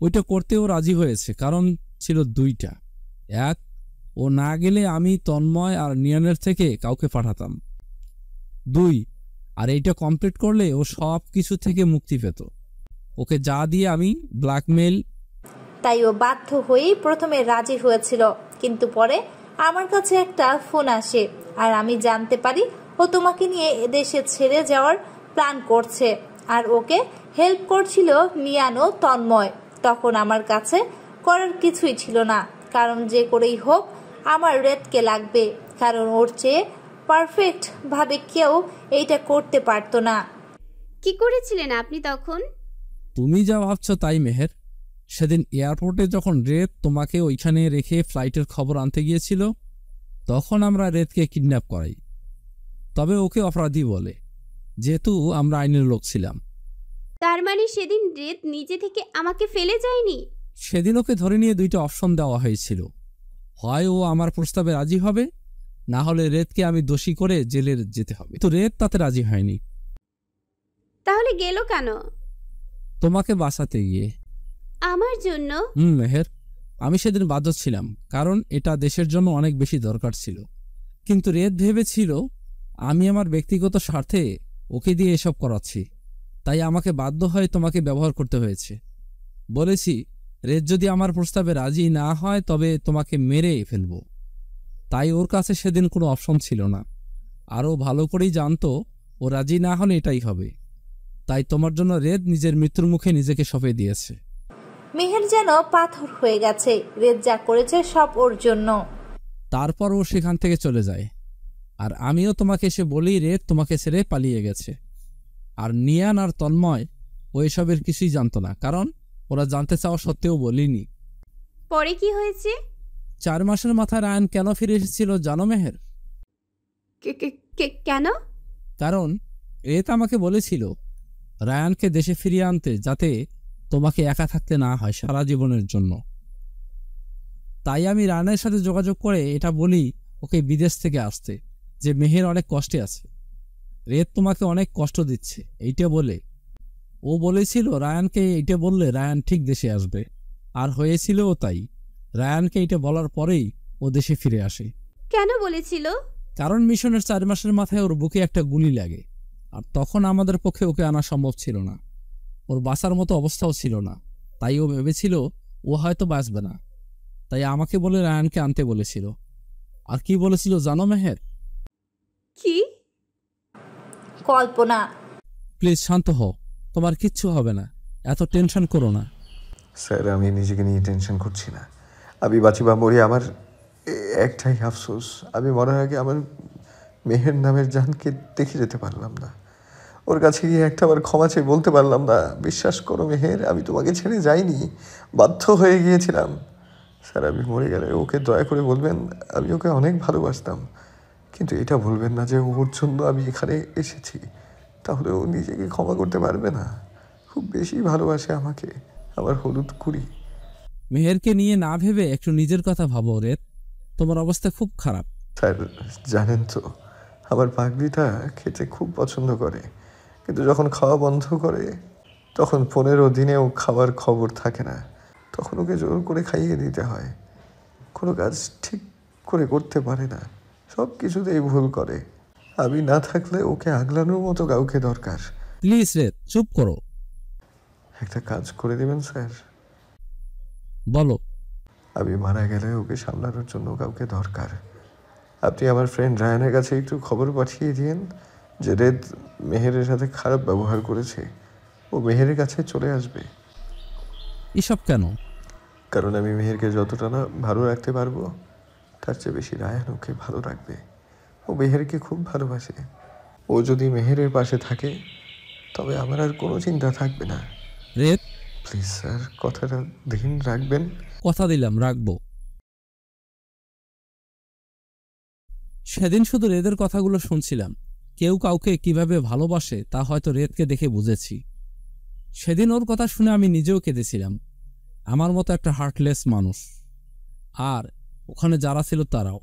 ওইটা করতেও রাজি হয়েছে, কারণ ছিল দুইটা। এক, ও না গেলে আমি তন্ময় আর নিয়ানের থেকে কাউকে পাঠাতাম। দুই, আর এইটা কমপ্লিট করলে ও সব কিছু থেকে মুক্তি পেত। ওকে যা দিয়ে আমি ব্ল্যাকমেইল। তাই ও বাধ্য হয়েই প্রথমে রাজি হয়েছিল, কিন্তু পরে আমার কাছে একটা ফোন আসে আর আমি জানতে পারি ও তোমাকে নিয়ে এদেশে ছেড়ে যাওয়ার প্ল্যান করছে, আর ওকে হেল্প করছিল নিয়ান ও তন্ময়। তখন আমার কাছে করার কিছুই ছিল না, কারণ যে করেই হোক আমার রেদকে লাগবে, কারণ ওর চেয়ে পারফেক্ট ভাবে কেউ এইটা করতে পারতো না। কি করেছিলেন আপনি তখন? তুমি যা ভাবছো তাই মেহের। সেদিন এয়ারপোর্টে যখন রেদ তোমাকে ওইখানে রেখে ফ্লাইটের খবর আনতে গিয়েছিল, তখন আমরা রেদকে কিডন্যাপ করাই। তবে ওকে অপরাধী বলে, যেহেতু আমরা আইনের লোক ছিলাম। তার মানে সেদিন রেদ নিজে থেকে আমাকে ফেলে যায়নি? সেদিন ওকে ধরে নিয়ে দুইটা অপশন দেওয়া হয়েছিল, হয় ও আমার প্রস্তাবে রাজি হবে, না হলে রেদকে আমি দোষী করে জেলে যেতে হবে। তো রেদ তাতে রাজি হয়নি। তাহলে গেল কেন? তোমাকে বাঁচাতে গিয়ে। আমার জন্য? মেহের, আমি সেদিন বাধ্য ছিলাম, কারণ এটা দেশের জন্য অনেক বেশি দরকার ছিল। কিন্তু রেদ ভেবেছিল আমি আমার ব্যক্তিগত স্বার্থে ওকে দিয়ে এসব করাচ্ছি, তাই আমাকে বাধ্য হয়ে তোমাকে ব্যবহার করতে হয়েছে। বলেছি রেদ যদি আমার প্রস্তাবে রাজি না হয় তবে তোমাকে মেরে ফেলব। তাই ওর কাছে সেদিন কোনো অপশন ছিল না, আরও ভালো করেই জানতো ও রাজি না হলে এটাই হবে। তাই তোমার জন্য রেদ নিজের মৃত্যুর মুখে নিজেকে সঁপে দিয়েছে। মেহের যেন পাথর হয়ে গেছে, রেদ যা করেছে সব ওর জন্য। তারপর ও সেখান থেকে চলে যায়, আর আমিও তোমাকে এসে বলি রেদ তোমাকে ছেড়ে পালিয়ে গেছে। আর নিয়ান আর তন্ময় ও এসবের কিছুই জানতো না, কারণ ওরা জানতে চাওয়া সত্ত্বেও বলিনি। পরে কি হয়েছে? 4 মাসের মাথায় রায়ান কেন ফিরে এসেছিল জানো মেহের? কেন? কারণ রেদ আমাকে বলেছিল রায়ানকে দেশে ফিরিয়ে আনতে, যাতে তোমাকে একা থাকতে না হয় সারা জীবনের জন্য। তাই আমি রায়ানের সাথে যোগাযোগ করে এটা বলি ওকে বিদেশ থেকে আসতে, যে মেহের অনেক কষ্টে আছে, রেদ তোমাকে অনেক কষ্ট দিচ্ছে এইটা বলে। ও বলেছিল রায়ানকে এইটা বললে রায়ান ঠিক দেশে আসবে, আর হয়েছিলও তাই। রায়ানকে এইটা বলার পরেই ও দেশে ফিরে আসে। কেন বলেছিল? কারণ মিশনের 4 মাসের মাথায় ওর বুকে একটা গুলি লাগে, আর তখন আমাদের পক্ষে ওকে আনা সম্ভব ছিল না। ওর বাঁচার মতো অবস্থাও ছিল না, তাই ও ভেবেছিল ও হয়তো বাঁচবে না। তাই আমাকে বলে রায়ানকে আনতে বলেছিল। আর কি বলেছিল জানো মেহের? কি? কল্পনা। প্লিজ শান্ত হও, তোমার কিচ্ছু হবে না, এত টেনশন করো না। স্যার, আমি নিজেকে নিয়ে টেনশন করছি না। আমি বাঁচি বা মরি, আমার একটাই আফসোস, আমি মরার আগে আমার মেহের নামের জানকে দেখে যেতে পারলাম না। ওর কাছে গিয়ে একটাবার ক্ষমা চেয়ে বলতে পারলাম না। বিশ্বাস করো মেহের, আমি তোমাকে ছেড়ে যাইনি, বাধ্য হয়ে গিয়েছিলাম। স্যার, আমি মরে গেলে ওকে দয়া করে বলবেন আমি ওকে অনেক ভালোবাসতাম, কিন্তু এটা বলবেন না যে ওর জন্য আমি এখানে এসেছি। তাহলে ও নিজেকে ক্ষমা করতে পারবে না। খুব বেশি ভালোবাসে আমাকে, আমার হলুদ কুড়ি। মেহেরকে নিয়ে না ভেবে একটু নিজের কথা ভাবো রেদ, তোমার অবস্থা খুব খারাপ। স্যার, জানেন তো আমার পাগড়িটা খেতে খুব পছন্দ করে, কিন্তু যখন খাওয়া বন্ধ করে তখন 15 দিনেও খাওয়ার খবর থাকে না। তখন ওকে জোর করে খাইয়ে দিতে হয়। কোনো কাজ ঠিক করে করতে পারে না, সব কিছুতেই ভুল করে। আমি না থাকলে ওকে আগলানোর মতো কাউকে দরকার। প্লিজ রেদ, চুপ করো। একটা কাজ করে দেবেন স্যার? বলো। আমি মারা গেলে ওকে সামলানোর জন্য কাউকে দরকার। আপনি আমার ফ্রেন্ড রায়ানের কাছে একটু খবর পাঠিয়ে দিন যে রেদ মেহেরের সাথে খারাপ ব্যবহার করেছে। ও মেহেরের কাছে চলে আসবে। এসব কেন? কারণ আমি মেহেরকে যতটা না ভালো রাখতে পারবো, তার চেয়ে বেশি রায়ান ওকে ভালো রাখবে। ও মেহেরকে খুব ভালোবাসে। ও যদি মেহেরের পাশে থাকে তবে আমার আর কোনো চিন্তা থাকবে না। রেদ, প্লিজ স্যার, কথাটা দিন রাখবেন। কথা দিলাম, রাখবো। সেদিন শুধু রেদের কথাগুলো শুনছিলাম। কেউ কাউকে কিভাবে ভালোবাসে তা হয়তো রেদকে দেখে বুঝেছি। সেদিন ওর কথা শুনে আমি নিজেও কেঁদেছিলাম, আমার মতো একটা হার্টলেস মানুষ। আর ওখানে যারা ছিল তারাও।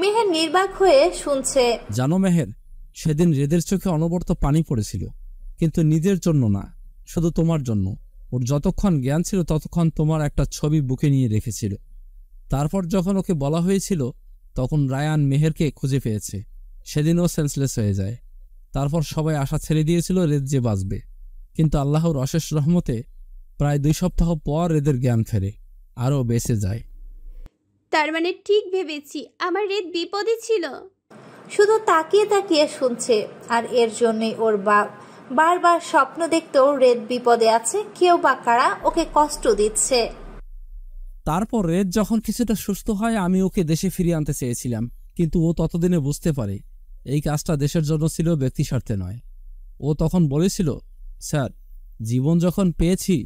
মেহের নির্বাক হয়ে শুনছে। জানো মেহের, সেদিন রেদের চোখে অনবরত পানি পড়েছিল, কিন্তু নিজের জন্য না, শুধু তোমার জন্য। ওর যতক্ষণ জ্ঞান ছিল ততক্ষণ তোমার একটা ছবি বুকে নিয়ে রেখেছিল। তারপর যখন ওকে বলা হয়েছিল তখন রায়ান মেহেরকে খুঁজে পেয়েছে। সেদিনও সেন্সলেস হয়ে যায়। তারপর সবাই আশা ছেড়ে দিয়েছিল রেদ যে বাঁচবে, কিন্তু আল্লাহর অশেষ রহমতে প্রায় 2 সপ্তাহ পর রেদের জ্ঞান ফেরে, আরও বেঁচে যায়। তার মানে ঠিক ভেবেছি আমার রেদ বিপদে ছিল। শুধু তাকিয়ে তাকিয়ে শুনছে, আর এর জন্যই ওর বারবার স্বপ্ন দেখতো রেদ বিপদে আছে, কেউ বা কারা ওকে কষ্ট দিচ্ছে। তারপর রেদ যখন কিছুটা সুস্থ হয় আমি ওকে দেশে ফিরিয়ে আনতে চেয়েছিলাম, কিন্তু ও ততদিনে বুঝতে পারে এই কাজটা দেশের জন্য ছিল, ব্যক্তি স্বার্থে নয়। ও তখন বলেছিল, স্যার, জীবন যখন পেয়েছি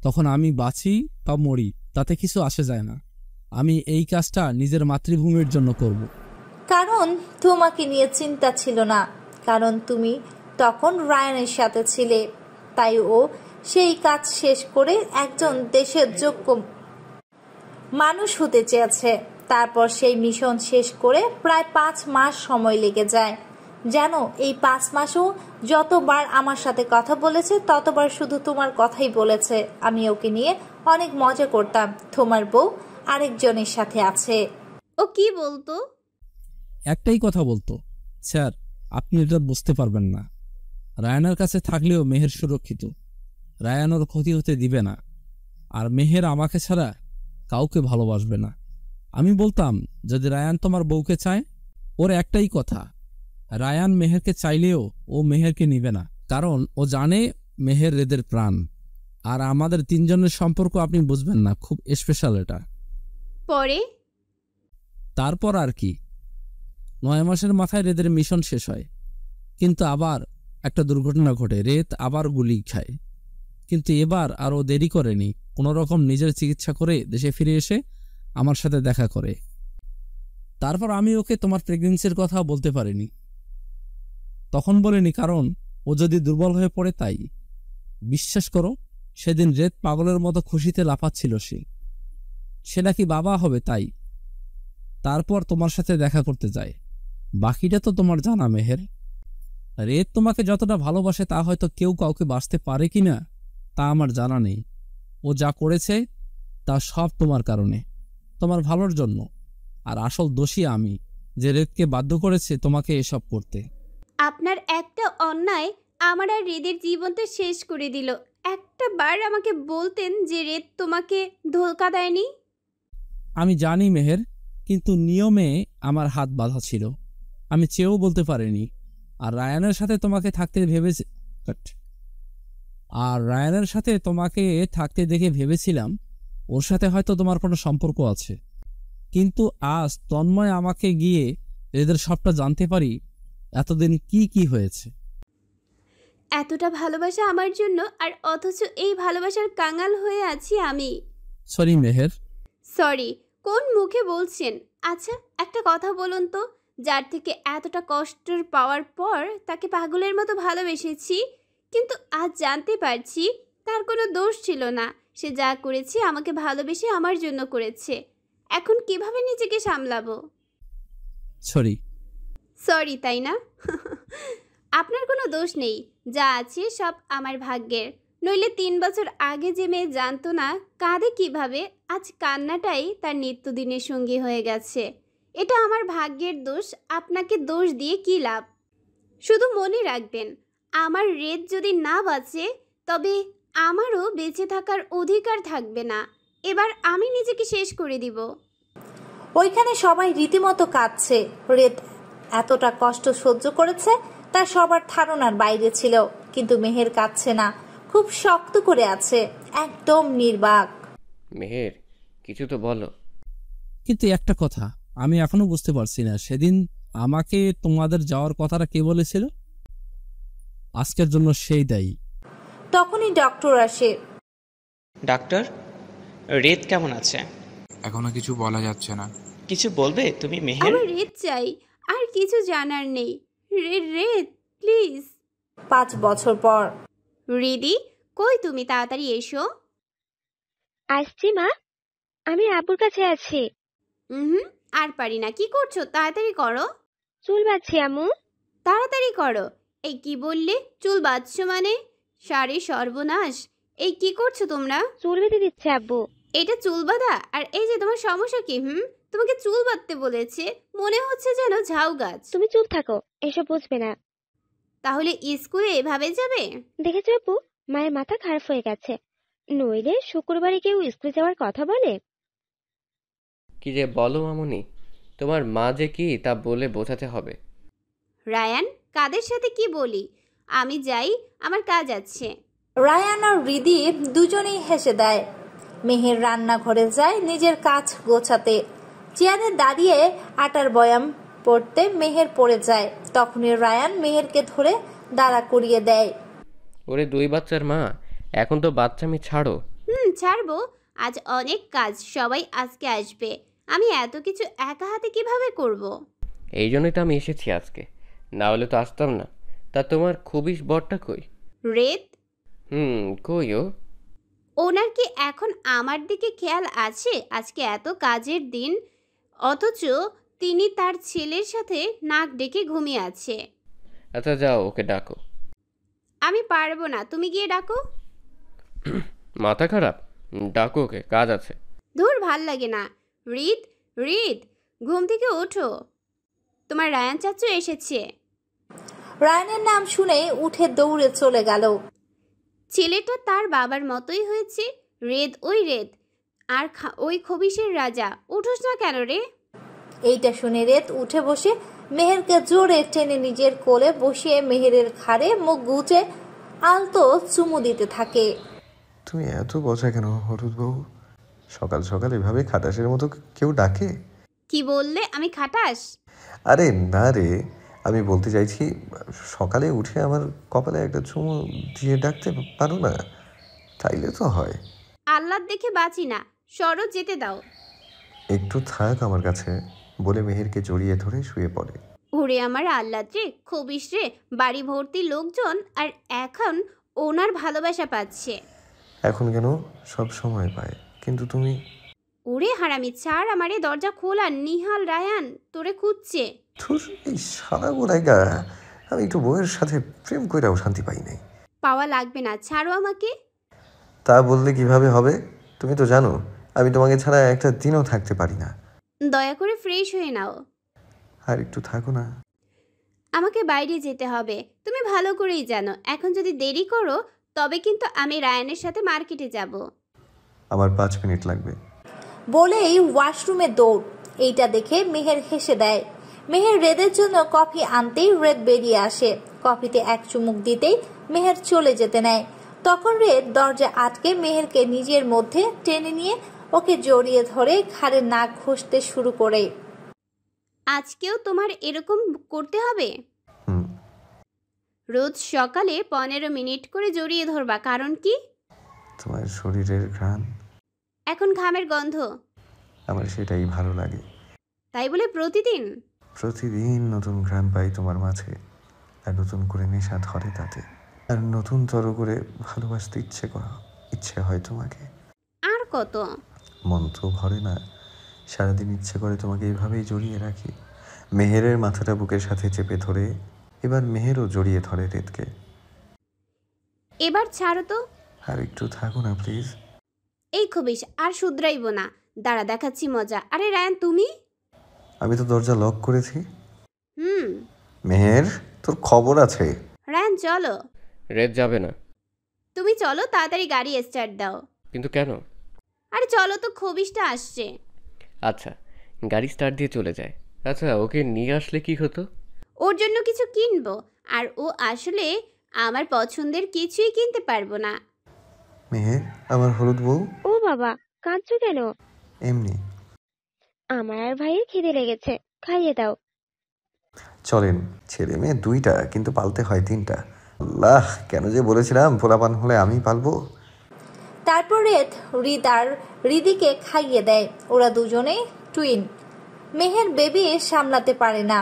তখন আমি বাঁচি বা মরি তাতে কিছু আসে যায় না। আমি এই কাজটা নিজের মাতৃভূমির জন্য করব। কারণ তোমাকে নিয়ে চিন্তা ছিল না, কারণ তুমি তখন রায়ানের সাথে ছিলে। তাই ও সেই কাজ শেষ করে একজন দেশের যোগ্য মানুষ হতে চেয়েছে। তারপর সেই মিশন শেষ করে প্রায় 5 মাস সময় লেগে যায়। জানো, এই 5 মাসও যতবার আমার সাথে কথা বলেছে ততবার শুধু তোমার কথাই বলেছে। আমি ওকে নিয়ে অনেক মজা করতাম। তোমার বউ আরেকজনের সাথে আছে। ও কি বলতো? একটাই কথা বলতো, স্যার, আপনি এটা বুঝতে পারবেন না। রায়ানের কাছে থাকলেও মেহের সুরক্ষিত, রায়ান ওর ক্ষতি হতে দিবে না, আর মেহের আমাকে ছাড়া কাউকে ভালোবাসবে না। আমি বলতাম, যদি রায়ান তোমার বউকে চায়, ওর একটাই কথা, রায়ান মেহেরকে চাইলেও ও মেহেরকে নিবে না, কারণ ও জানে মেহের রেদের প্রাণ। আর আমাদের 3 জনের সম্পর্ক আপনি বুঝবেন না, খুব স্পেশাল এটা। পরে তারপর আর কি, 9 মাসের মাথায় রেদের মিশন শেষ হয়, কিন্তু আবার একটা দুর্ঘটনা ঘটে। রেদ আবার গুলি খায়, কিন্তু এবার আর ও দেরি করেনি। কোনোরকম নিজের চিকিৎসা করে দেশে ফিরে এসে আমার সাথে দেখা করে। তারপর আমি ওকে তোমার প্রেগনেন্সির কথা বলতে পারিনি, তখন বলিনি, কারণ ও যদি দুর্বল হয়ে পড়ে তাই। বিশ্বাস করো, সেদিন রেদ পাগলের মতো খুশিতে লাফাচ্ছিল, সে নাকি বাবা হবে তাই। তারপর তোমার সাথে দেখা করতে যায়। বাকিটা তো তোমার জানা মেহের। রেদ তোমাকে যতটা ভালোবাসে তা হয়তো কেউ কাউকে বাঁচতে পারে কিনা তা আমার জানা নেই। ও যা করেছে তা সব তোমার কারণে, তোমার ভালোর জন্য। আর আসল দোষী আমি, যে রেদকে বাধ্য করেছে তোমাকে এসব করতে। আপনার একটা অন্যায় আমার আর রেদের জীবনটা শেষ করে দিল। একটা বার আমাকে বলতেন যে রেদ তোমাকে ধোঁকা দেয়নি। আমি জানি মেহের, কিন্তু নিয়মে আমার হাত বাঁধা ছিল, আমি চেয়েও বলতে পারিনি। আর রায়ানের সাথে তোমাকে থাকতে দেখে ভেবেছিলাম ওর সাথে হয়তো তোমার কোনো সম্পর্ক আছে। কিন্তু আজ তন্ময় আমাকে গিয়ে এদের সবটা জানতে পারি, এতদিন কি কি হয়েছে। এতটা ভালোবাসা আমার জন্য, আর অথচ এই ভালোবাসার কাঙাল হয়ে আছি আমি। সরি মেহের। সরি কোন মুখে বলছেন? আচ্ছা একটা কথা বলুন তো, যার থেকে এতটা কষ্ট পাওয়ার পর তাকে পাগলের মতো ভালোবেসেছি, কিন্তু আজ জানতে পারছি তার কোনো দোষ ছিল না। সে যা করেছে আমাকে ভালোবেসে আমার জন্য করেছে। এখন কিভাবে নিজেকে সামলাবো? সরি। সরি তাই না? আপনার কোনো দোষ নেই, যা আছে সব আমার ভাগ্যের। নইলে 3 বছর আগে যে মেয়ে জানতো না কাঁদে কিভাবে, আজ কান্নাটাই তার নিত্যদিনের সঙ্গী হয়ে গেছে। এটা আমার ভাগ্যের দোষ। আপনাকে দোষ দিয়ে কী লাভ? শুধু মনে রাখবেন, আমার রেদ যদি না বাঁচে তবে আমারও বেঁচে থাকার অধিকার থাকবে না। এবার আমি নিজেকে শেষ করে দিব। ওইখানে সবাই রীতিমতো কাঁদছে। রেদ এতটা কষ্ট সহ্য করেছে তা সবার ধারণার বাইরে ছিল, কিন্তু মেহের কাঁদছে না, খুব শক্ত করে আছে, একদম নির্বাক। মেহের, কিছু তো বলো। কিন্তু একটা কথা আমি এখনো বুঝতে পারছি না, সেদিন আমাকে তোমাদের যাওয়ার কথাটা কে বলেছিল? আজকের জন্য সেই দায়ী। তখনই ডক্টর আসে। ডাক্তার, রেদ কেমন আছে? এখনো কিছু বলা যাচ্ছে না। কিছু বলবে তুমি মেহের? আমার রেদ চাই, আর কিছু জানার নেই। রেদ প্লিজ। 5 বছর পর। রিদি, কই তুমি? তাড়াতাড়ি এসো। আসছি মা, আমি আব্বুর কাছে আছি। আর পারি না। কি করছো? তাড়াতাড়ি করো। চুল বাঁধছি আম্মু। তাড়াতাড়ি করো। এই কি বললে? চুল বাঁধছো মানে? সারে সর্বনাশ, এই কি করছো তোমরা? চুল বেঁধে দিচ্ছে আব্বু। এটা চুল বাঁধা? আর এই যে তোমার সমস্যা কি? তোমাকে চুল বাঁধতে বলেছে, মনে হচ্ছে যেন ঝাউ গাছ। তুমি চুপ থাকো, এসব বুঝবে না। তাহলে স্কুলে এভাবে যাবে? দেখেছো আব্বু, মায়ের মাথা খারাপ হয়ে গেছে। নইলে শুক্রবারে কেউ স্কুলে যাওয়ার কথা বলে? কি যে বলো মামুনি, তোমার মা যে কি তা বলে বোঝাতে হবে। রায়ান, কাদের সাথে কি বলি? আমি যাই, আমার কাজ আছে। রায়ান আর রিদি দুজনেই হেসে দেয়। মেহের রান্নাঘরে যায় নিজের কাজ গোছাতে। চেয়ারে দাঁড়িয়ে আটার বয়াম পড়তে মেহের পড়ে যায়। তখনই রায়ান মেহেরকে ধরে দাঁড়া করিয়ে দেয়। ওরে 2 বাচ্চার মা, এখন তো বাচ্চামি ছাড়ো। ছাড়বো। আজ অনেক কাজ, সবাই আজকে আসবে। আমি এত কিছু একা হাতে কিভাবে করব? এই জন্যই তো আমি এসেছি আজকে, না হলে তো আসতাম না। তা তোমার খুবই বরটা কই? রেত, কই ও? ওনার কি এখন আমার দিকে খেয়াল আছে? আজকে এত কাজের দিন, অথচ তিনি তার ছেলের সাথে নাক ডেকে ঘুমিয়ে আছে। আচ্ছা যাও, ওকে ডাকো। আমি পারবো না, তুমি গিয়ে ডাকো। মাথা খারাপ? ডাকো ওকে, কাজ আছে। ধুর, ভাল লাগে না। রিদ, রিদ, ঘুম থেকে ওঠো, তোমার রায়ান চাচু এসেছে। রায়ানের নাম শুনে উঠে দৌড়ে চলে গেল। ছেলেটা তার বাবার মতোই হয়েছে। রেদ, ওই রেদ, আর ওই খবিশের রাজা। উঠোস না কেন রে? এইটা শুনে রেত উঠে বসে মেহেরকে জোরে টেনে নিজের কোলে বসিয়ে মেহেরের ঘাড়ে মুখ গুজে আলতো চুমু দিতে থাকে। তুমি এত বসা কেন হলুদ বউ? সকাল সকাল এভাবে খাটাসের মতো কেউ ডাকে? কি বললে? আমি খাটাস? আরে না রে, আমি বলতে চাইছি সকালে উঠে আমার কপালে একটা চুমু দিয়ে ডাকতে পারো না? তাইলে তো হয়। আল্লাহ দেখে বাঁচি না, সরো, যেতে দাও। একটু থাক আমার কাছে বলে মেহেরকে জড়িয়ে ধরে শুয়ে পড়ে। ওরে আমার আল্লাহ রে, খবিশ রে, বাড়ি ভর্তি লোকজন, আর এখন ওনার ভালোবাসা পাচ্ছে। এখন কেন, সব সময় পায়, কিন্তু তুমি। ওরে হারামি, ছাড় আমারে, দরজা খোলা। নিহাল, রায়ান তোরে খুঁজছে। ধুর, এই সারা গোড়াইগা, আমি একটু বউয়ের সাথে প্রেম কইরাও শান্তি পাই নাই। পাওয়া লাগবে না, ছাড়ো আমাকে। তা বললে কিভাবে হবে? তুমি তো জানো আমি তোমাকে ছাড়া একটা দিনও থাকতে পারি না। দয়া করে ফ্রেশ হয়ে নাও। আর একটু থাকো না। আমাকে বাইরে যেতে হবে, তুমি ভালো করেই জানো। এখন যদি দেরি করো তবে কিন্তু আমি রায়ানের সাথে মার্কেটে যাব। আমার 5 মিনিট লাগবে। বলেই ওয়াশরুমে দৌড়। এইটা দেখে মেহের হেসে দেয়। মেহের রেদের জন্য কফি আনতেই রেদ বেরিয়ে আসে। কফিতে এক চুমুক দিতেই মেহের চলে যেতে নেয়। তখন রেদ দরজা আটকে মেহেরকে নিজের মধ্যে টেনে নিয়ে ওকে জড়িয়ে ধরে ঘাড়ে নাক ঘষতে শুরু করে। আজকেও তোমার এরকম করতে হবে? রোজ সকালে 15 মিনিট করে জড়িয়ে ধরবা, কারণ কি? তোমার শরীরের ঘ্রাণ, এখন ঘামের গন্ধ, আমার সেটাই ভালো লাগে। তাই বলে প্রতিদিন? প্রতিদিন নতুন ঘ্রাণ পাই তোমার মাঝে, আর নতুন করে নেশা ধরে তাতে, আর নতুন তর করে ভালোবাসতে ইচ্ছে হয় তোমাকে। আর কত? মন তো ভরে না, সারাদিন ইচ্ছে করে তোমাকে এইভাবেই জড়িয়ে রাখি। মেহেরের মাথাটা বুকের সাথে চেপে ধরে এবার মেহেরও জড়িয়ে ধরে রেদকে। এবার ছাড়ো তো। আর একটু থাকো না প্লিজ। এই খবিশ, আর শুধরাইব না, দাঁড়া দেখাচ্ছি মজা। আরে রায়ান, তুমি? আমি তো দরজা লক করেছি। মেহের, তোর খবর আছে। রায়ান চলো। রেড যাবে না। তুমি চলো, তাড়াতাড়ি গাড়ি স্টার্ট দাও। কিন্তু কেন? আরে চলো তো, খবিশটা আসছে। আচ্ছা, গাড়ি স্টার্ট দিয়ে চলে যায়। আচ্ছা, ওকে নিয়ে আসলে কি হতো? ওর জন্য কিছু কিনবো, আর ও আসলে আমার পছন্দের কিছুই কিনতে পারবো না। মেহের, আমার হলুদ বউ। ও বাবা, কাঁদছো কেন? এমনি। আমার আর ভাইয়ের খিদে লেগেছে, খাইয়ে দাও। চলেন, ছেলে মেয়ে 2টা, কিন্তু পালতে হয় 3টা। আল্লাহ, কেন যে বলেছিলাম পোলাপান হলে আমি পালবো। তারপর রিদ আর রিদিকে খাইয়ে দেয়। ওরা দুজনেই টুইন। মেহের বেবি সামলাতে পারে না,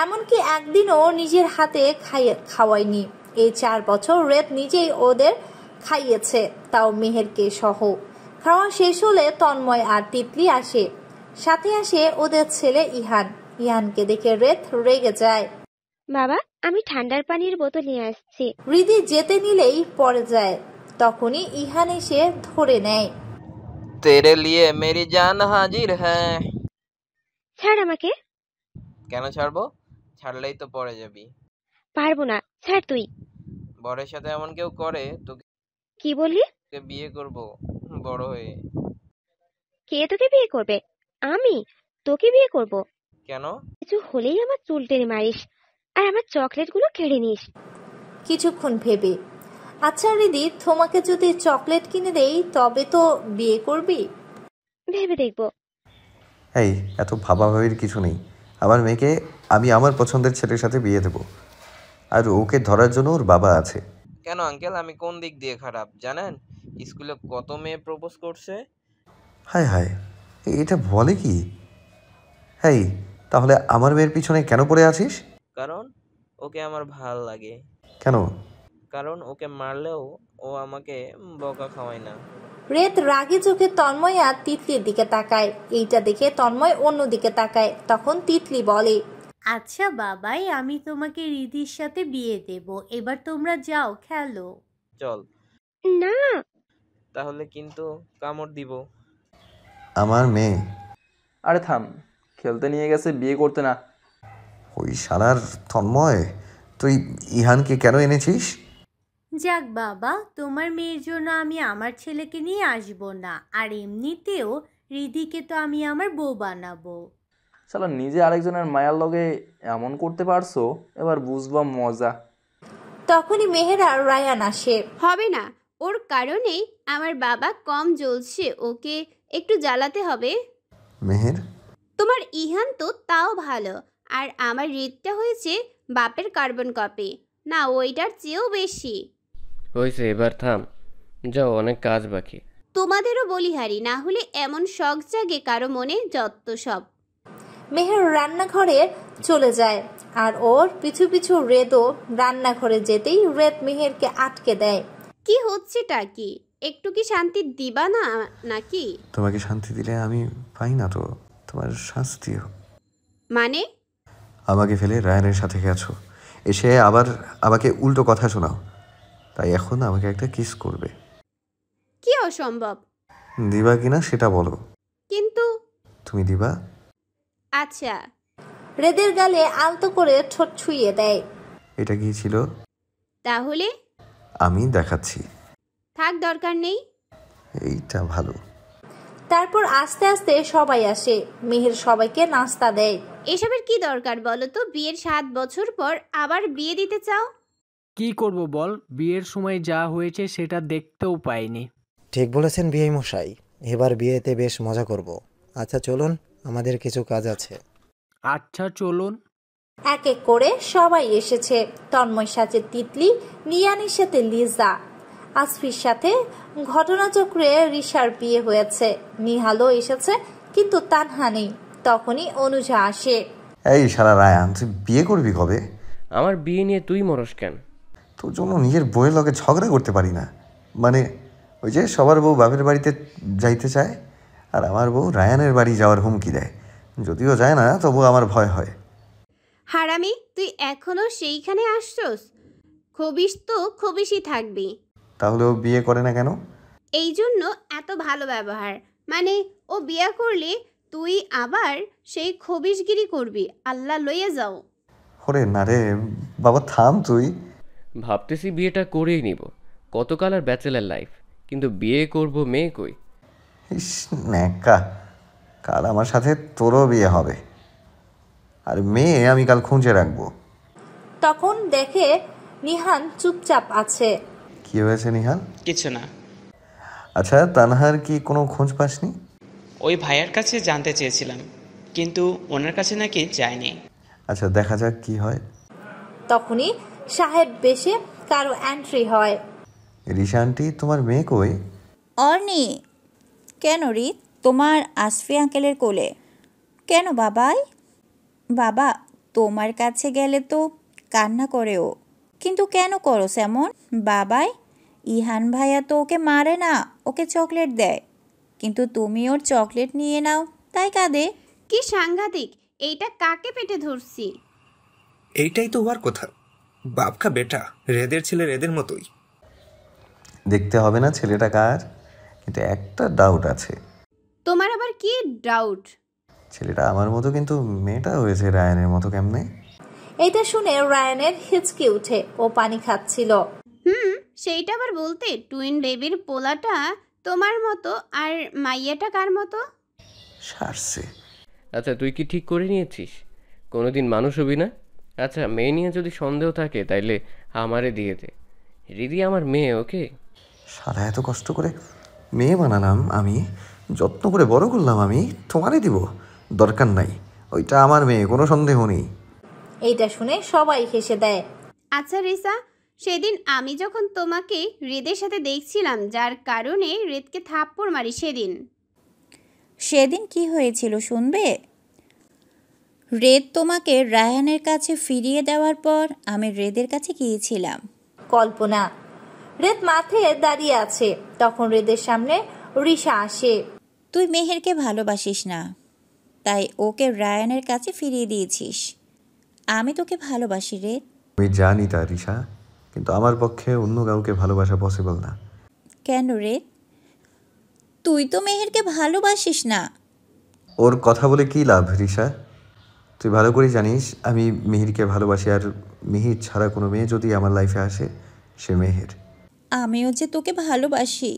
এমনকি একদিনও নিজের হাতে খাওয়ায়নি। এই 4 বছর রেদ নিজেই ওদের খাইয়েছে, তাও মেহেরকে সহ। খাওয়া শেষ হলে তন্ময় আর তিতলি আসে, সাথে আসে ওদের ছেলে ইহান। ইহানকে দেখে রেদ রেগে যায়। বাবা, আমি ঠান্ডার পানির বোতল নিয়ে আসছি। রিদি যেতে নিলেই পড়ে যায়। তখনই ইহান এসে ধরে নেয়। তেরে লিয়ে মেরি জান হাজির হ্যাঁ। ছাড় আমাকে। কেন ছাড়বো? ছাড়লেই তো পড়ে যাবি। পারবো না, ছাড় তুই। বরের সাথে এমন কেউ করে তোকে কি বললি? বিয়ে করব বড় হয়ে। কে তোকে বিয়ে করবে? আমি তোকে বিয়ে করব? কেন? কিছু হলেই আমার চুল টেনে মারিস আর আমার চকলেটগুলো কেড়ে নিস। কিছুক্ষণ ভেবে, আচ্ছা রিদি, তোমাকে যদি চকলেট কিনে দেই তবে তো বিয়ে করবি? ভেবে দেখবো। এই এত ভাবাভাবির কিছু নেই। আমার মেয়েকে আমি আমার পছন্দের ছেলের সাথে বিয়ে দেবো, আর ওকে ধরার জন্য ওর বাবা আছে। কেন আঙ্কেল, আমি কোন দিক দিয়ে খারাপ জানেন? স্কুলে কত মেয়ে প্রপোজ করছে। হায় হায়, এটা বলে কি? এই তাহলে আমার মেয়ের পিছনে কেন পড়ে আছিস? কারণ ওকে আমার ভাল লাগে। কেন? কারণ ওকে মারলেও ও আমাকে বকা খাওয়ায় না। রেত রাগে চোখে তন্ময় আর তিতলির দিকে তাকায়। এইটা দেখে তন্ময় অন্যদিকে তাকায়। তখন তিতলি বলে, আচ্ছা বাবাই, আমি তোমাকে রিদির সাথে বিয়ে দেব, এবার তোমরা যাও খেলো। চল। না। তাহলে কিন্তু কামড় দিব। আমার মেয়ে। আরে থাম, খেলতে নিয়ে গেছে, বিয়ে করতে না। ওই শালার তন্ময়, তুই ইহানকে কেন এনেছিস? যাক বাবা, তোমার মেয়ের জন্য আমি আমার ছেলেকে নিয়ে আসবো না, আর এমনিতেও রিদিকে তো আমি আমার বউ বানাবো। শালা নিজে আরেকজনের মায়ার লগে এমন করতে পারছো, এবার বুঝবা মজা। তখনই মেহের আর রায়ান আসে। হবে না, ওর কারণেই আমার বাবা কম জ্বলছে, ওকে একটু জ্বালাতে হবে। মেহের? তোমার ইহান তো তাও ভালো, আর আমার রিতটা হয়েছে বাপের কার্বন কপি, না ওইটার চেয়েও বেশি। হয়েছে, এবার থাম, যাও, অনেক কাজ বাকি। তোমাদেরও বলিহারি, না হলে এমন শখ জাগে কারো মনে, যত সব। মেহের রান্নাঘরে চলে যায় আর ওর পিছু পিছু রেদও রান্নাঘরে যেতেই রেদ মেহেরকে আটকে দেয়। কি হচ্ছেটা কি? একটু কি শান্তি দিবা না নাকি? তোমাকে শান্তি দিলে আমি পাই না তো তোমার শাস্তিও। মানে? আমাকে ফেলে রায়ানের সাথে গেছো, এসে আবার আমাকে উল্টো কথা শোনাও, তাই এখন আমাকে একটা কিস করবে। কি অসম্ভব? দিবা কিনা সেটা বলো। কিন্তু তুমি দিবা? আচ্ছা। রেদের গালে আলতো করে ঠোঁট ছুঁয়ে দেয়। এটা কি ছিল? তাহলে আমি দেখাচ্ছি। থাক, দরকার নেই। এইটা ভালো। তারপর আস্তে আস্তে সবাই আসে। মেহের সবাইকে নাস্তা দেয়। এসবের কি দরকার বলো তো? বিয়ের 7 বছর পর আবার বিয়ে দিতে চাও? কি করব বল, বিয়ের সময় যা হয়েছে সেটা দেখতেও পাইনি। ঠিক বলেছেন বিআই মশাই, এবার বিয়েতে বেশ মজা করব। আচ্ছা চলুন, আমাদের কিছু কাজ আছে। আচ্ছা চলুন। এক এক করে সবাই এসেছে। তন্ময়ের সাথে তিতলি, নিয়ানির সাথে লিজা, আসফির সাথে ঘটনাচক্রে রিশার বিয়ে হয়েছে। নিহালও এসেছে, কিন্তু তানহা নেই। তখনই অনুজা আসে। এই শালা রায়ান, তুই বিয়ে করবি কবে? আমার বিয়ে নিয়ে তুই মরস কেন? তোর জন্য নিজের বউয়ের লগে ঝগড়া করতে পারি না। মানে ওই যে সবার বউ বাপের বাড়িতে যাইতে চায়, আর আমার বউ রায়ানের বাড়ি যাওয়ার হুমকি দেয়। যদিও যায় না, তবু আমার ভয় হয়। হারামি, তুই এখনো সেইখানে আসছস? খবিস তো খবিসই থাকবি। তাহলে ও বিয়ে করে না কেন? এই জন্য এত ভালো ব্যবহার। মানে ও বিয়ে করলে তুই আবার সেই খবিসগিরি করবি। আল্লাহ লইয়া যাও। ওরে না রে বাবা, থাম তুই। ভাবতেছি বিয়েটা করেই নিব, কতকাল আর ব্যাচেলার লাইফ, কিন্তু বিয়ে করব মেয়ে কই? ইস ন্যাকা, কাল আমার সাথে তোরও বিয়ে হবে, আর মেয়ে আমি কাল খুঁজে রাখবো। তখন দেখে নিহান চুপচাপ আছে। কি হয়েছে নিহান? কিছু না। আচ্ছা, তানহার কি কোনো খোঁজ পাসনি? ওই ভাইয়ার কাছে জানতে চেয়েছিলাম, কিন্তু ওনার কাছে নাকি যায়নি। আচ্ছা, দেখা যাক কি হয়। তখনই সাহেব বেশে কারো এন্ট্রি হয়। রিশা আন্টি, তোমার মেয়ে কই? অর্নি। কেন রিত? তোমার আসফি আঙ্কেলের কোলে। কেন বাবাই? বাবা, তোমার কাছে গেলে তো কান্না করে ও। কিন্তু কেন করো এমন বাবাই? ইহান ভাইয়া তো ওকে মারে না, ওকে চকলেট দেয়, কিন্তু তুমি ওর চকলেট নিয়ে নাও তাই কাঁদে। কি সাংঘাতিক! এইটা কাকে পেটে ধরছি? এইটাই তো হওয়ার কথা। বাপকা বেটা, রেদের ছেলে রেদের মতোই। দেখতে হবে না ছেলেটা কার, কিন্তু একটা ডাউট আছে। তোমার আবার কি ডাউট? ছেলেটা আমার মতো, কিন্তু মেয়েটা হয়েছে রায়ানের মতো কেমনে? এটা শুনে রায়ানের হিচকি উঠে, ও পানি খাচ্ছিল। সেইটা আবার বলতে, টুইন বেবির পোলাটা তোমার মতো আর মাইয়াটা কার মতো? সারছে। আচ্ছা তুই কি ঠিক করে নিয়েছিস? কোনোদিন মানুষ হবি না? আচ্ছা মেয়ে নিয়ে যদি সন্দেহ থাকে তাইলে আমারে দিয়ে দে। রিদি আমার মেয়ে, ওকে? সারা এত কষ্ট করে মেয়ে বানালাম আমি, যত্ন করে বড় করলাম আমি, তোমারই দিব? দরকার নাই, ওইটা আমার মেয়ে, কোনো সন্দেহ নেই। এইটা শুনে সবাই হেসে দেয়। আচ্ছা রিসা, সেদিন আমি যখন তোমাকে হৃদের সাথে দেখছিলাম, যার কারণে হৃদকে থাপ্পড় মারি, সেদিন কি হয়েছিল শুনবে? রেদ তোমাকে রায়ানের কাছে ফিরিয়ে দেওয়ার পর আমি রেদের কাছে গিয়েছিলাম। কল্পনা। রেদ মাঠে দাঁড়িয়ে আছে, তখন রেদের সামনে রিশা আসে। তুই মেহেরকে ভালোবাসিস না, তাই ওকে রায়ানের কাছে ফিরিয়ে দিয়েছিস। আমি তোকে ভালোবাসি রে। আমি জানি তা রিশা, কিন্তু আমার পক্ষে অন্য কাউকে ভালোবাসা পসিবল না। কেন রে? তুই তো মেহেরকে ভালোবাসিস না। ওর কথা বলে কি লাভ রিশা? তুই ভালো করে জানিস আমি মিহিরকে ভালোবাসি, আর মিহির ছাড়া কোনো মেয়ে যদি আমার লাইফে আসে সে মেহের। আমিও যে তোকে ভালোবাসি।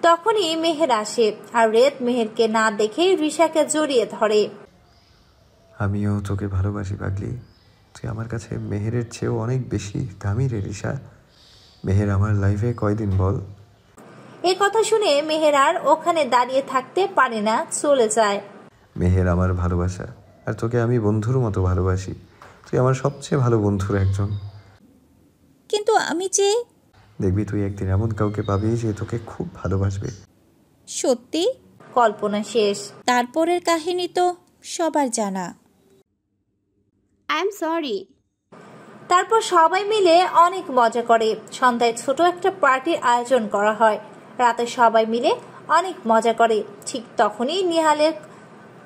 তখনই মেহের আসে, আর রেদ মেহেরকে না দেখে রিশাকে জড়িয়ে ধরে। আমিও তোকে ভালোবাসি পাগলি, তুই আমার কাছে মেহেরের চেয়েও অনেক বেশি দামি রে রিশা। মেহের আমার লাইফে কয়দিন বল? এই কথা শুনে মেহের আর ওখানে দাঁড়িয়ে থাকতে পারে না, চলে যায়। মেহের আমার ভালোবাসা, আর তোকে আমি বন্ধুর মতো ভালোবাসি। তুই আমার সবচেয়ে ভালো বন্ধুর একজন। কিন্তু আমি যে... দেখবি তুই একদিন এমন কাউকে পাবি যে তোকে খুব ভালোবাসবে। সত্যি? কল্পনা শেষ। তারপরের কাহিনী তো সবার জানা। I am sorry. তারপর সবাই মিলে অনেক মজা করে। সন্ধ্যায় ছোট একটা পার্টির আয়োজন করা হয়। রাতে সবাই মিলে অনেক মজা করে। ঠিক তখনই নিহালের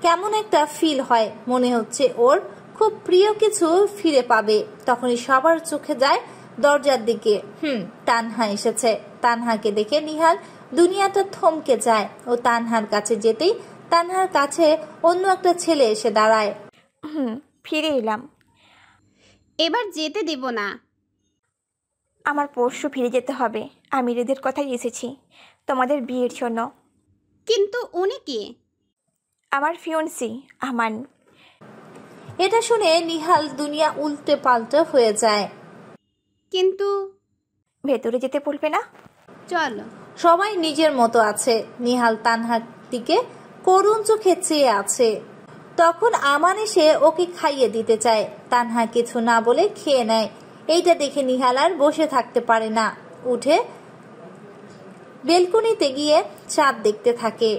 কেমন একটা ফিল হয়, মনে হচ্ছে ওর খুব প্রিয় কিছু ফিরে পাবে। তখনই সবার চোখে যায় দরজার দিকে। তানহা এসেছে। তানহাকে দেখে নিহাল দুনিয়াটা থমকে যায়। ও তানহার কাছে যেতেই তানহার কাছে অন্য একটা ছেলে এসে দাঁড়ায়। ফিরে এলাম। এবার যেতে দেব না। আমার পরশু ফিরে যেতে হবে। আমি হৃদের কথাই এসেছি তোমাদের বিয়ের জন্য। কিন্তু উনি কে? আমার ফিয়ন্সি আমান। এটা শুনে নিহাল দুনিয়া উল্টে পাল্টে হয়ে যায়। কিন্তু ভেতরে যেতে বলবে না? চলো। সবাই নিজের মতো আছে। নিহাল তানহার দিকে করুণ চোখে চেয়ে আছে। তখন আমান এসে ওকে খাইয়ে দিতে চায়। তানহা কিছু না বলে খেয়ে নেয়। এইটা দেখে নিহাল আর বসে থাকতে পারে না, উঠে বেলকনিতে গিয়ে চাঁদ দেখতে থাকে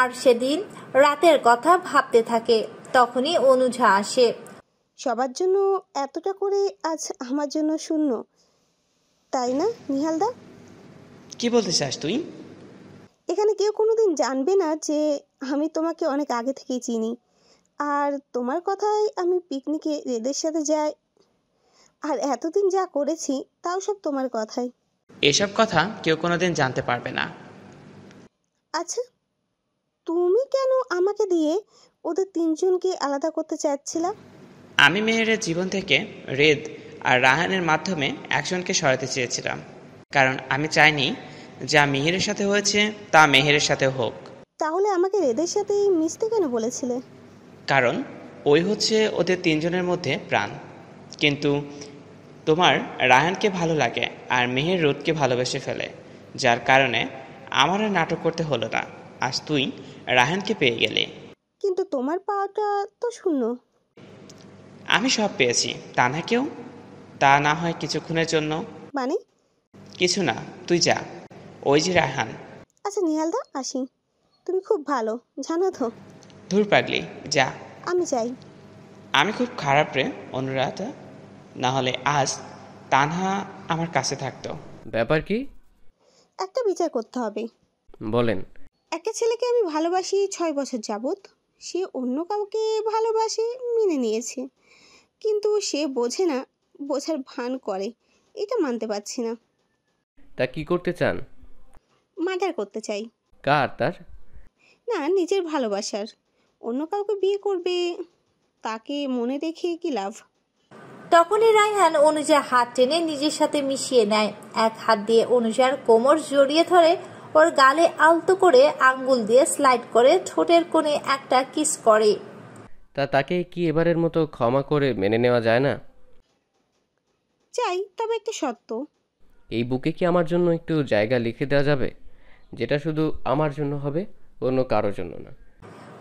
আর সেদিন রাতের কথা ভাবতে থাকে। তখনই অনুজা আসে। সবার জন্য এতটা করে আজ আমার জন্য শূন্য, তাই না নিহালদা? কি বলতে চাস তুই? এখানে কেউ কোনোদিন জানবে না যে আমি তোমাকে অনেক আগে থেকেই চিনি, আর তোমার কথায় আমি পিকনিকে রেদের সাথে যাই, আর এতদিন যা করেছি তাও সব তোমার কথাই। এসব কথা কেউ কোনোদিন জানতে পারবে না। আচ্ছা, তুমি কেন আমাকে দিয়ে ওদের তিনজনকে আলাদা করতে চাচ্ছিলা? আমি মেহেরের জীবন থেকে রেদ আর রাহানের মাধ্যমে একজনকে সরাতে চেয়েছিলাম, কারণ আমি চাইনি যা মেহেরের সাথে হয়েছে তা মেহেরের সাথে হোক। তাহলে আমাকে রেদের সাথে মিশতে কেন বলেছিলে? কারণ ওই হচ্ছে ওদের তিনজনের মধ্যে প্রাণ। কিন্তু তোমার রাহানকে ভালো লাগে আর মেহের রোদকে ভালোবেসে ফেলে, যার কারণে আমার আর নাটক করতে হলো না। আজ তুই রাহানকে পেয়ে গেলে। কিন্তু তোমার পাওয়াটা তো শূন্য। আমি সব পেয়েছি, তা না কেউ? তা না হয় কিছুক্ষণের জন্য। মানে? কিছু না, তুই যা। ওই যে রাহান। আচ্ছা নিহালদা, আসি। তুমি খুব ভালো, জানো তো। ধুর পাগলি, যা। আমি যাই। আমি খুব খারাপ রে অনুরাধা, না হলে আজ তানহা আমার কাছে থাকতো। ব্যাপার কি? একটা বিচার করতে হবে। বলেন। একটা ছেলেকে আমি ভালোবাসি 6 বছর যাবত। সে অন্য কাউকে ভালোবাসে, মেনে নিয়েছে, কিন্তু সে বোঝে না, বোঝার ভান করে। এটা মানতে পারছি না। তা কি করতে চান? মার্ডার করতে চাই। কার? তার? না, নিজের ভালোবাসার। অন্য কাউকে বিয়ে করবে, তাকে মনে রেখে কি লাভ? তখনই রায়হান অনুজার হাত টেনে নিজের সাথে মিশিয়ে নেয়। এক হাত দিয়ে অনুজার কোমর জড়িয়ে ধরে ওর গালে আলতো করে আঙ্গুল দিয়ে স্লাইড করে ঠোঁটের কোণে একটা কিস করে। তা তাকে কি এবারের মতো ক্ষমা করে মেনে নেওয়া যায় না? চাই, তবে একটা শর্ত। এই বুকে কি আমার জন্য একটু জায়গা লিখে দেওয়া যাবে, যেটা শুধু আমার জন্য হবে, অন্য কারোর জন্য না?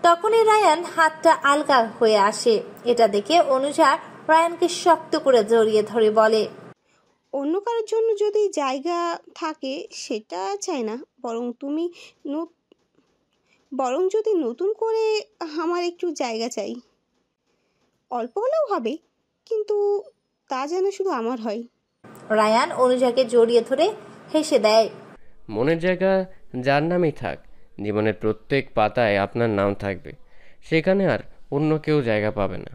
তখনই রায়ান হাতটা আলগা হয়ে আসে। এটা দেখে অনুজা রায়ানকে শক্ত করে জড়িয়ে ধরে বলে, অন্য কারোর জন্য যদি জায়গা থাকে সেটা চাই না, বরং যদি নতুন করে আমার একটু জায়গা চাই। অল্প হলেও হবে, কিন্তু তা যেন শুধু আমার হয়। রায়ান অনুজাকে জড়িয়ে ধরে হেসে দেয়। মনের জায়গা যার নামেই থাক, জীবনের প্রত্যেক পাতায় আপনার নাম থাকবে, সেখানে আর অন্য কেউ জায়গা পাবে না।